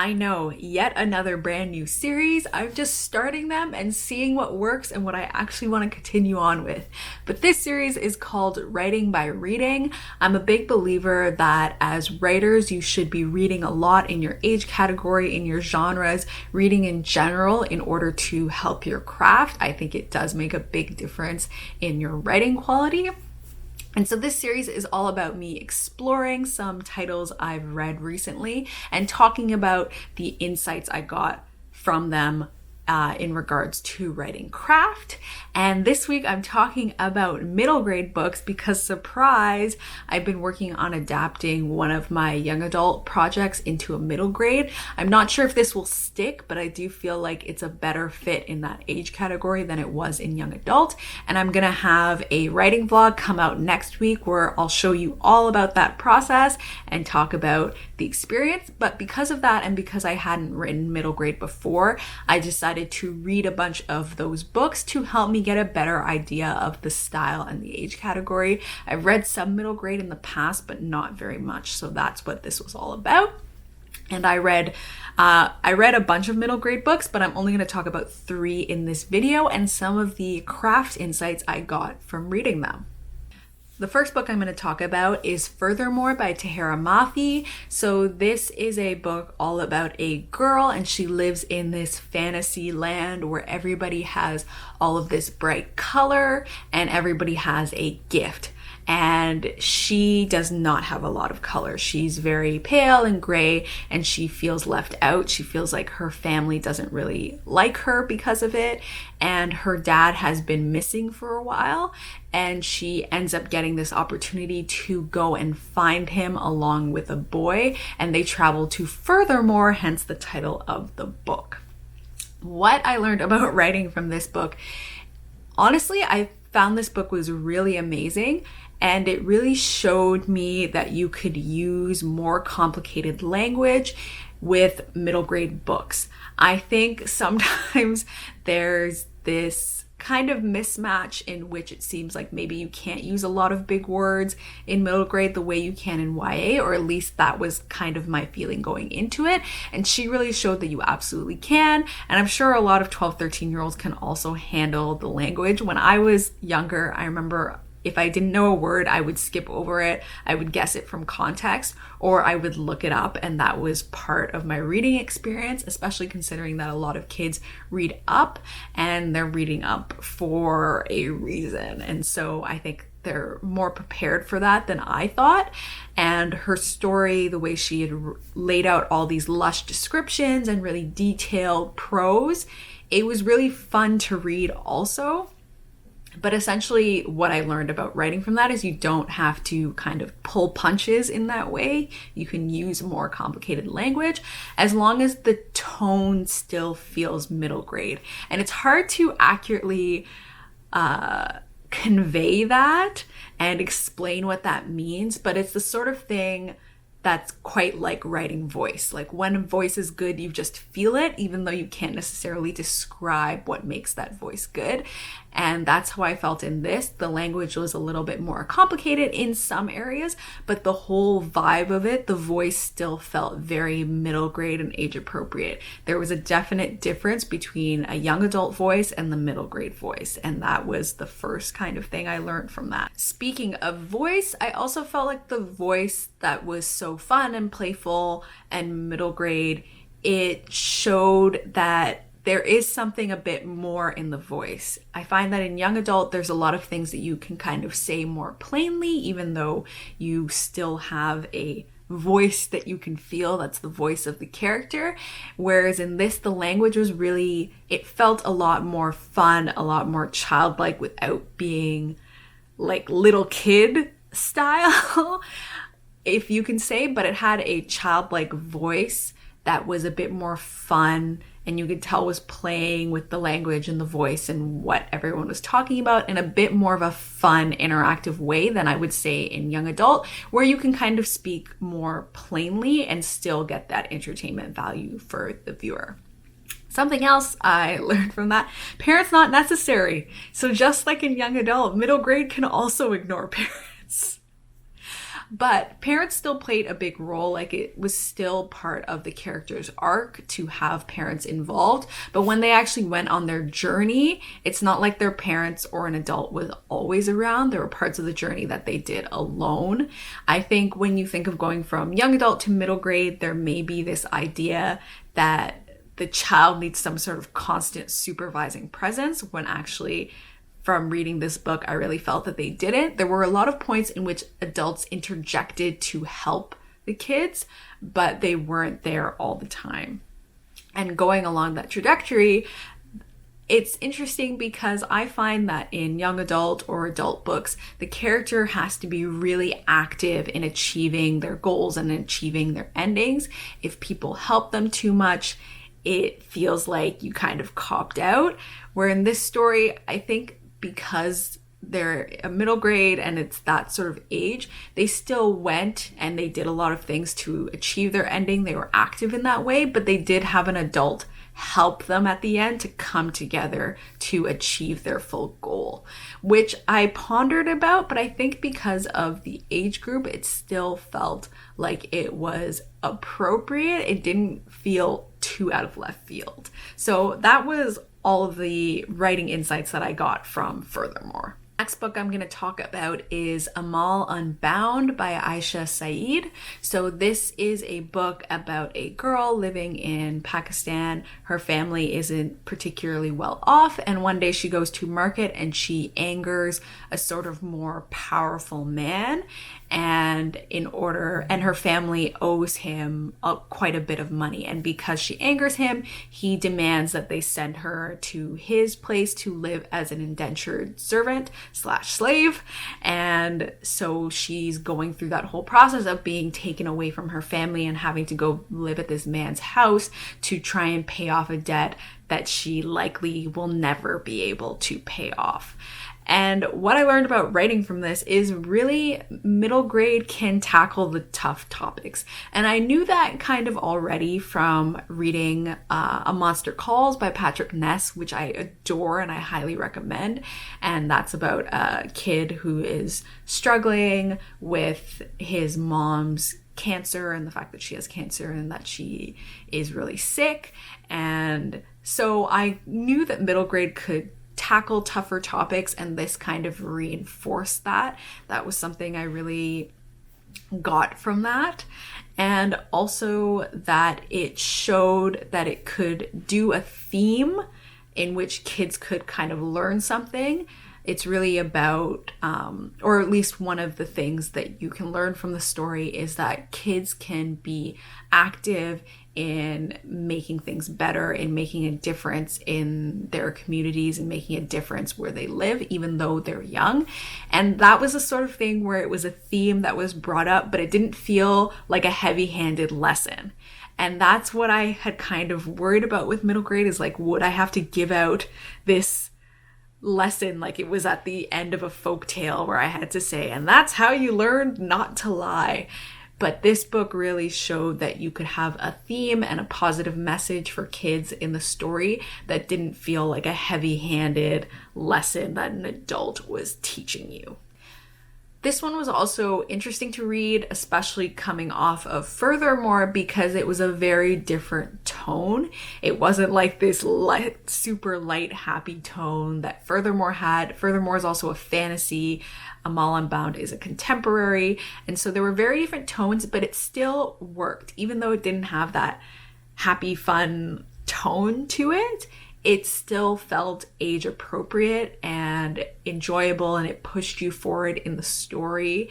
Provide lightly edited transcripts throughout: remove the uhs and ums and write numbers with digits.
I know, yet another brand new series. I'm just starting them and seeing what works and what I actually want to continue on with. But this series is called Writing by Reading. I'm a big believer that as writers, you should be reading a lot in your age category, in your genres, reading in general in order to help your craft. I think it does make a big difference in your writing quality. And so this series is all about me exploring some titles I've read recently and talking about the insights I got from them in regards to writing craft. And this week I'm talking about middle grade books because, surprise, I've been working on adapting one of my young adult projects into a middle grade. I'm not sure if this will stick, but I do feel like it's a better fit in that age category than it was in young adult. And I'm gonna have a writing vlog come out next week where I'll show you all about that process and talk about the experience. But because of that, and because I hadn't written middle grade before, I decided to read a bunch of those books to help me get a better idea of the style and the age category. I've read some middle grade in the past, but not very much. So that's what this was all about. And I read a bunch of middle grade books, but I'm only going to talk about 3 in this video and some of the craft insights I got from reading them. The first book I'm going to talk about is Furthermore by Tahereh Mafi. So this is a book all about a girl, and she lives in this fantasy land where everybody has all of this bright color and everybody has a gift. And she does not have a lot of color. She's very pale and gray, and she feels left out. She feels like her family doesn't really like her because of it. And her dad has been missing for a while, and she ends up getting this opportunity to go and find him along with a boy, and they travel to Furthermore, hence the title of the book. What I learned about writing from this book, honestly, I found this book was really amazing. And it really showed me that you could use more complicated language with middle grade books. I think sometimes there's this kind of mismatch in which it seems like maybe you can't use a lot of big words in middle grade the way you can in YA, or at least that was kind of my feeling going into it. And she really showed that you absolutely can. And I'm sure a lot of 12, 13-year-olds can also handle the language. When I was younger, I remember if I didn't know a word, I would skip over it. I would guess it from context, or I would look it up. And that was part of my reading experience, especially considering that a lot of kids read up, and they're reading up for a reason. And so I think they're more prepared for that than I thought. And her story, the way she had laid out all these lush descriptions and really detailed prose, it was really fun to read also. But essentially what I learned about writing from that is you don't have to kind of pull punches in that way. You can use more complicated language as long as the tone still feels middle grade. And it's hard to accurately convey that and explain what that means, but it's the sort of thing that's quite like writing voice. Like when voice is good, you just feel it, even though you can't necessarily describe what makes that voice good. And that's how I felt in this. The language was a little bit more complicated in some areas, but the whole vibe of it, the voice still felt very middle grade and age appropriate. There was a definite difference between a young adult voice and the middle grade voice. And that was the first kind of thing I learned from that. Speaking of voice, I also felt like the voice that was so fun and playful and middle grade, it showed that there is something a bit more in the voice. I find that in young adult, there's a lot of things that you can kind of say more plainly, even though you still have a voice that you can feel, that's the voice of the character. Whereas in this, the language was really, it felt a lot more fun, a lot more childlike without being like little kid style, if you can say, but it had a childlike voice that was a bit more fun, and you could tell was playing with the language and the voice and what everyone was talking about in a bit more of a fun, interactive way than I would say in young adult, where you can kind of speak more plainly and still get that entertainment value for the viewer. Something else I learned from that, parents not necessary. So just like in young adult, middle grade can also ignore parents. But parents still played a big role. Like, it was still part of the character's arc to have parents involved. But when they actually went on their journey, it's not like their parents or an adult was always around. There were parts of the journey that they did alone. I think when you think of going from young adult to middle grade, there may be this idea that the child needs some sort of constant supervising presence, when actually, from reading this book, I really felt that they didn't. There were a lot of points in which adults interjected to help the kids, but they weren't there all the time. And going along that trajectory, it's interesting because I find that in young adult or adult books, the character has to be really active in achieving their goals and achieving their endings. If people help them too much, it feels like you kind of copped out. Where in this story, I think because they're a middle grade and it's that sort of age, they still went and they did a lot of things to achieve their ending. They were active in that way, but they did have an adult help them at the end to come together to achieve their full goal, which I pondered about, but I think because of the age group, it still felt like it was appropriate. It didn't feel too out of left field. So that was all of the writing insights that I got from Furthermore. Next book I'm going to talk about is Amal Unbound by Aisha Saeed. So this is a book about a girl living in Pakistan. Her family isn't particularly well off, and one day she goes to market and she angers a sort of more powerful man, and her family owes him quite a bit of money, and because she angers him, he demands that they send her to his place to live as an indentured servant / slave. And so she's going through that whole process of being taken away from her family and having to go live at this man's house to try and pay off a debt that she likely will never be able to pay off. And what I learned about writing from this is really middle grade can tackle the tough topics. And I knew that kind of already from reading A Monster Calls by Patrick Ness, which I adore and I highly recommend. And that's about a kid who is struggling with his mom's cancer and the fact that she has cancer and that she is really sick. And so I knew that middle grade could tackle tougher topics, and this kind of reinforced that. That was something I really got from that. And also that it showed that it could do a theme in which kids could kind of learn something. It's really about, or at least one of the things that you can learn from the story is that kids can be active in making things better, in making a difference in their communities and making a difference where they live, even though they're young. And that was a sort of thing where it was a theme that was brought up, but it didn't feel like a heavy-handed lesson. And that's what I had kind of worried about with middle grade, is like, would I have to give out this lesson like it was at the end of a folk tale where I had to say, and that's how you learned not to lie. But this book really showed that you could have a theme and a positive message for kids in the story that didn't feel like a heavy-handed lesson that an adult was teaching you. This one was also interesting to read, especially coming off of Furthermore, because it was a very different tone. It wasn't like this super light, happy tone that Furthermore had. Furthermore is also a fantasy. Amal Unbound is a contemporary. And so there were very different tones, but it still worked. Even though it didn't have that happy, fun tone to it, it still felt age appropriate and enjoyable, and it pushed you forward in the story,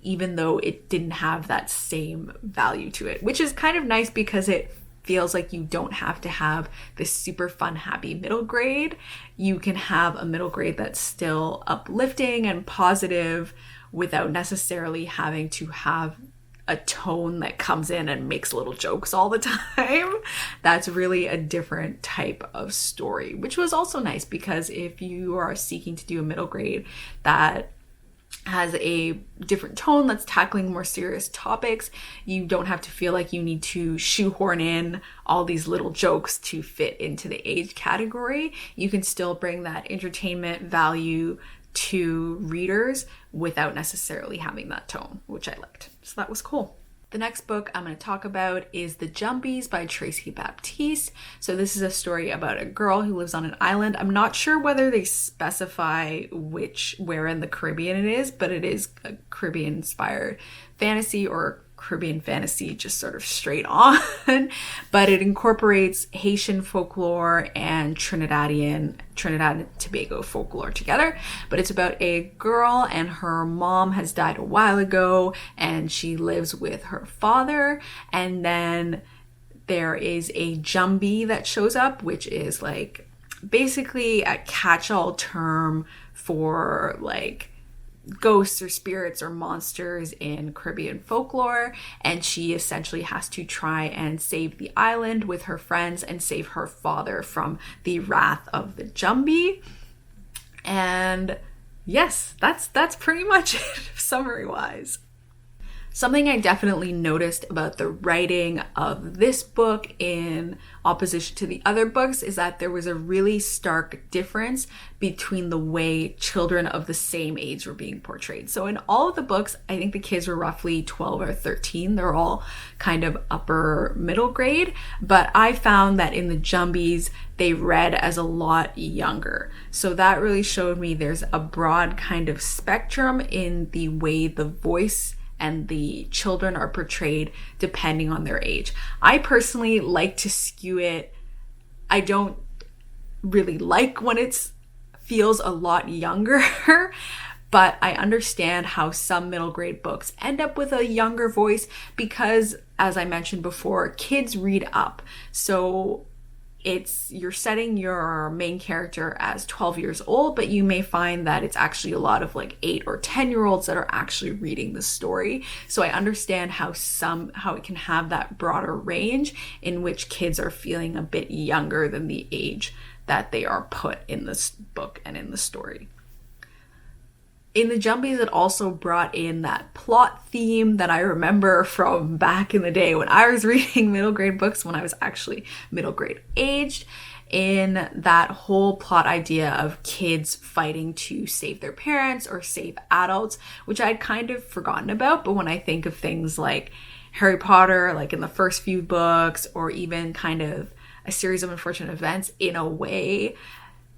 even though it didn't have that same value to it, which is kind of nice because it feels like you don't have to have this super fun, happy middle grade. You can have a middle grade that's still uplifting and positive without necessarily having to have a tone that comes in and makes little jokes all the time. That's really a different type of story, which was also nice because if you are seeking to do a middle grade that has a different tone that's tackling more serious topics, you don't have to feel like you need to shoehorn in all these little jokes to fit into the age category. You can still bring that entertainment value to readers without necessarily having that tone, which I liked. So that was cool. The next book I'm going to talk about is The Jumbies by Tracy Baptiste. So this is a story about a girl who lives on an island. I'm not sure whether they specify where in the Caribbean it is, but it is a Caribbean inspired fantasy, or Caribbean fantasy just sort of straight on. But it incorporates Haitian folklore and Trinidad and Tobago folklore together. But it's about a girl, and her mom has died a while ago, and she lives with her father. And then there is a Jumbie that shows up, which is like basically a catch-all term for like ghosts or spirits or monsters in Caribbean folklore, and she essentially has to try and save the island with her friends and save her father from the wrath of the Jumbie. And yes, that's pretty much it summary wise. Something I definitely noticed about the writing of this book in opposition to the other books is that there was a really stark difference between the way children of the same age were being portrayed. So in all of the books, I think the kids were roughly 12 or 13. They're all kind of upper middle grade, but I found that in the Jumbies, they read as a lot younger. So that really showed me there's a broad kind of spectrum in the way the voice and the children are portrayed depending on their age. I personally like to skew it. I don't really like when it feels a lot younger, but I understand how some middle grade books end up with a younger voice because, as I mentioned before, kids read up. So you're setting your main character as 12 years old, but you may find that it's actually a lot of like 8 or 10-year-olds that are actually reading the story. So I understand how it can have that broader range in which kids are feeling a bit younger than the age that they are put in this book and in the story. In the Jumbies, it also brought in that plot theme that I remember from back in the day when I was reading middle grade books, when I was actually middle grade aged, in that whole plot idea of kids fighting to save their parents or save adults, which I'd kind of forgotten about. But when I think of things like Harry Potter, like in the first few books, or even kind of A Series of Unfortunate Events, in a way,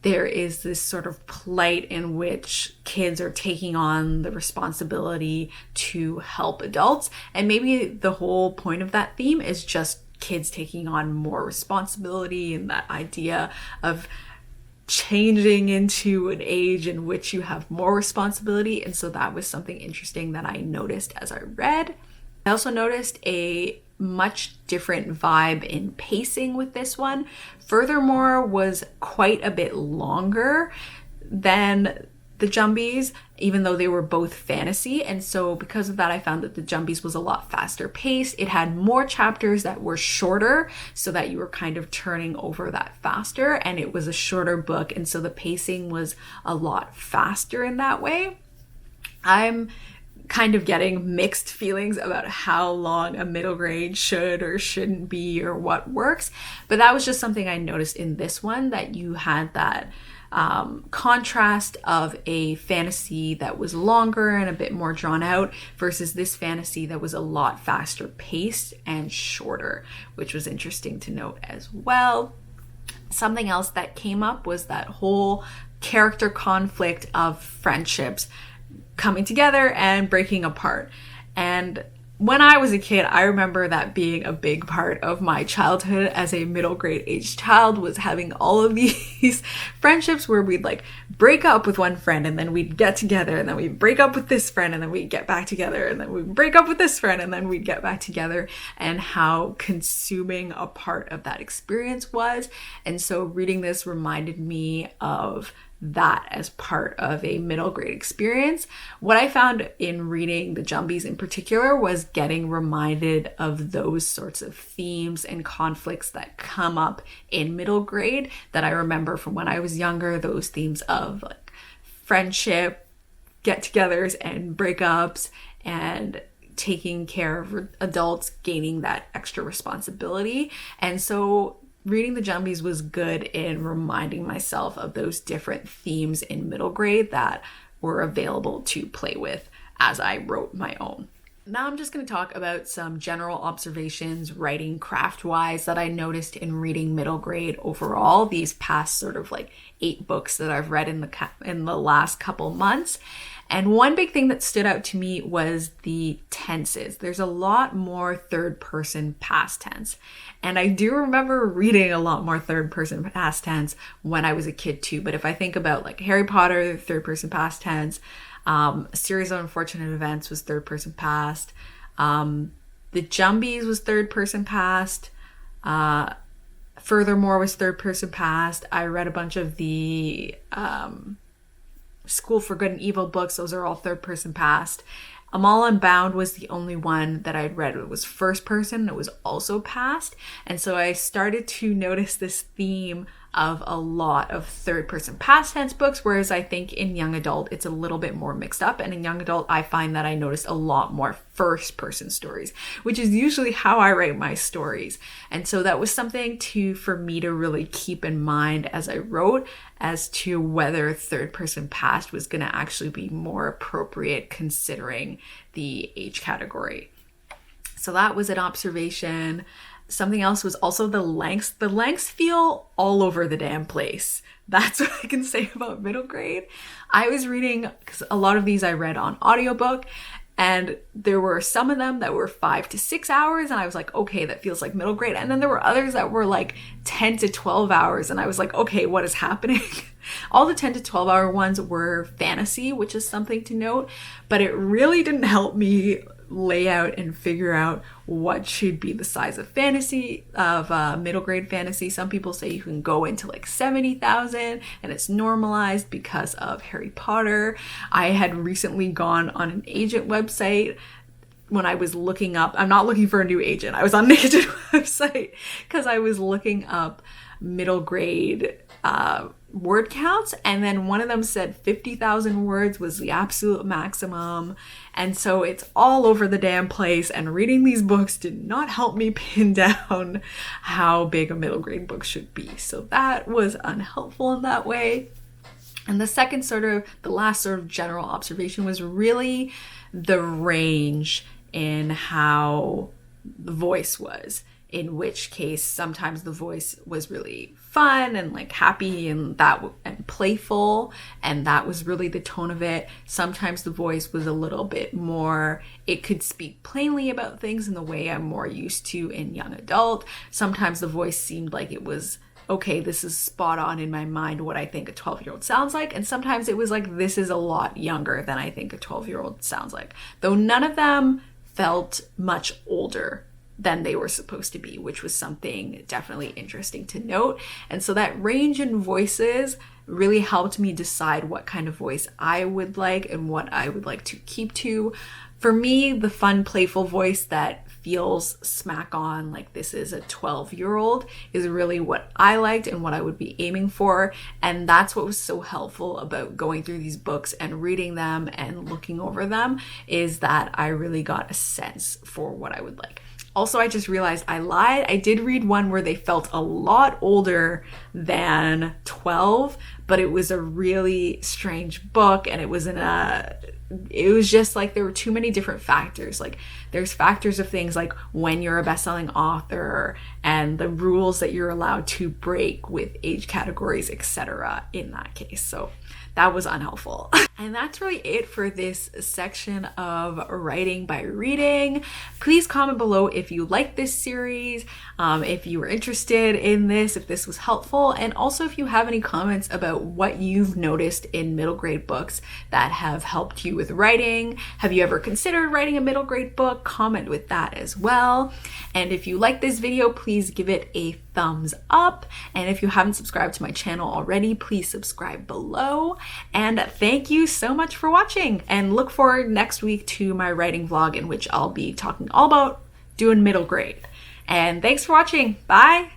there is this sort of plight in which kids are taking on the responsibility to help adults. And maybe the whole point of that theme is just kids taking on more responsibility, and that idea of changing into an age in which you have more responsibility. And so that was something interesting that I noticed as I read. I also noticed a much different vibe in pacing with this one. Furthermore, was quite a bit longer than the Jumbies, even though they were both fantasy. And so because of that, I found that the Jumbies was a lot faster paced. It had more chapters that were shorter, so that you were kind of turning over that faster, and it was a shorter book, and so the pacing was a lot faster in that way. I'm kind of getting mixed feelings about how long a middle grade should or shouldn't be, or what works. But that was just something I noticed in this one, that you had that contrast of a fantasy that was longer and a bit more drawn out versus this fantasy that was a lot faster paced and shorter, which was interesting to note as well. Something else that came up was that whole character conflict of friendships coming together and breaking apart. And when I was a kid, I remember that being a big part of my childhood as a middle grade age child, was having all of these friendships where we'd like break up with one friend and then we'd get together, and then we'd break up with this friend and then we'd get back together, and then we'd break up with this friend and then we'd get back together, and how consuming a part of that experience was. And so reading this reminded me of that as part of a middle grade experience. What I found in reading the Jumbies in particular was getting reminded of those sorts of themes and conflicts that come up in middle grade that I remember from when I was younger, those themes of like friendship, get-togethers and breakups, and taking care of adults, gaining that extra responsibility. And so reading the Jumbies was good in reminding myself of those different themes in middle grade that were available to play with as I wrote my own. Now I'm just going to talk about some general observations writing craft-wise that I noticed in reading middle grade overall, these past sort of like 8 books that I've read in the last couple months. And one big thing that stood out to me was the tenses. There's a lot more third person past tense. And I do remember reading a lot more third person past tense when I was a kid too. But if I think about like Harry Potter, third person past tense, A Series of Unfortunate Events was third person past. The Jumbies was third person past. Furthermore was third person past. I read a bunch of the School for Good and Evil books. Those are all third person past. Amal Unbound was the only one that I'd read. It was first person. It was also past. And so I started to notice this theme of a lot of third person past tense books, whereas I think in young adult it's a little bit more mixed up. And in young adult I find that I noticed a lot more first person stories, which is usually how I write my stories. And so that was something for me to really keep in mind as I wrote, as to whether third person past was going to actually be more appropriate considering the age category. So that was an observation. Something else was also the lengths. The lengths feel all over the damn place. That's what I can say about middle grade. I was reading, because a lot of these I read on audiobook, and there were some of them that were 5 to 6 hours, and I was like, okay, that feels like middle grade. And then there were others that were like 10 to 12 hours, and I was like, okay, what is happening? All the 10 to 12 hour ones were fantasy, which is something to note, but it really didn't help me lay out and figure out what should be the size of fantasy, of middle grade fantasy. Some people say you can go into like 70,000 and it's normalized because of Harry Potter. I had recently gone on an agent website when I was looking up, I'm not looking for a new agent, I was on an agent website because I was looking up middle grade word counts, and then one of them said 50,000 words was the absolute maximum. And so it's all over the damn place, and reading these books did not help me pin down how big a middle grade book should be. So that was unhelpful in that way. And the last sort of general observation was really the range in how the voice was. In which case, sometimes the voice was really fun and like happy and playful, and that was really the tone of it. Sometimes the voice was a little bit more, it could speak plainly about things in the way I'm more used to in young adult. Sometimes the voice seemed like it was, okay, this is spot on in my mind what I think a 12-year-old sounds like. And sometimes it was like, this is a lot younger than I think a 12-year-old sounds like. Though none of them felt much older than they were supposed to be, which was something definitely interesting to note. And so that range in voices really helped me decide what kind of voice I would like and what I would like to keep to. For me, the fun, playful voice that feels smack on, like this is a 12-year-old, is really what I liked and what I would be aiming for. And that's what was so helpful about going through these books and reading them and looking over them, is that I really got a sense for what I would like. Also, I just realized I lied. I did read one where they felt a lot older than 12, but it was a really strange book, and it was just like there were too many different factors. Like there's factors of things like when you're a best-selling author and the rules that you're allowed to break with age categories, etc. in that case. So that was unhelpful. And that's really it for this section of writing by reading. Please comment below if you like this series, if you were interested in this, if this was helpful, and also if you have any comments about what you've noticed in middle grade books that have helped you with writing. Have you ever considered writing a middle grade book? Comment with that as well. And if you like this video, please give it a thumbs up. And if you haven't subscribed to my channel already, please subscribe below. And thank you so much for watching, and look forward next week to my writing vlog in which I'll be talking all about doing middle grade. And thanks for watching. Bye.